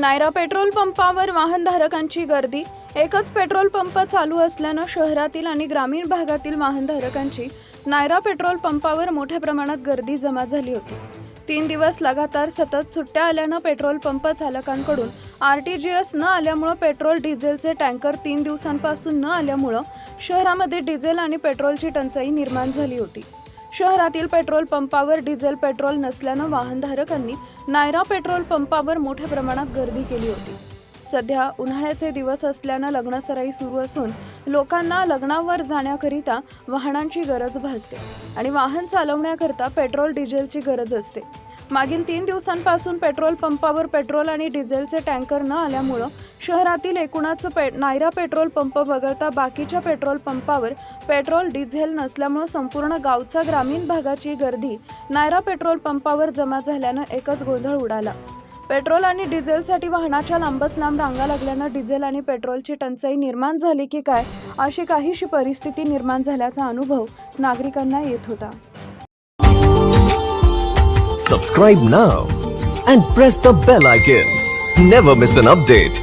Naira petrol पंपावर वाहनधारकांची गर्दी। एकच पेट्रोल पंप चालू असल्यानं शहरातील आणि ग्रामीण भागातील वाहनधारकांची नायरा पेट्रोल पंपावर मोठ्या प्रमाणात गर्दी जमा झाली होती। 3 दिवस लगातार सतत सुट्ट्या आल्यानं पेट्रोल पंप चालकांकडून RTGS न आल्यामुळे पेट्रोल डिझेलचे टँकर 3 दिवसांपासून न आल्यामुळे शहरामध्ये डिझेल आणि पेट्रोलची टंचाई निर्माण झाली होती। शहरातील पेट्रोल पंपावर डिझेल पेट्रोल नसल्यानं वाहनधारकांनी नायरा पेट्रोल पंपावर मोठ्या प्रमाणात गर्दी केली होती। सध्या उन्हाळ्याचे दिवस असल्यानं लग्नसराई सुरू असून लोकांना लग्नावर जाण्याकरिता वाहनांची गरज भासते आणि वाहन चालवण्याकरता पेट्रोल डिझेलची गरज असते। मागील 3 दिवसांपासून पेट्रोल पंपावर पेट्रोल आणि डिझेलचे टँकर न आल्यामुळे शहरातील एकूणच नायरा पेट्रोल पंप वगळता बाकीच्या पेट्रोल पंपावर पेट्रोल डिझेल नसल्यामुळे संपूर्ण गावचा ग्रामीण भागाची गर्दी नायरा पेट्रोल पंपावर जमा झाल्यानं एकच गोंधळ उडाला। पेट्रोल आणि डिझेलसाठी वाहनाच्या लांबच लांब रांगा लागल्यानं डिझेल आणि पेट्रोलची टंचाई निर्माण झाली की काय अशी काहीशी परिस्थिती निर्माण झाल्याचा अनुभव नागरिकांना येत होता। Subscribe now and press the bell icon. Never miss an update.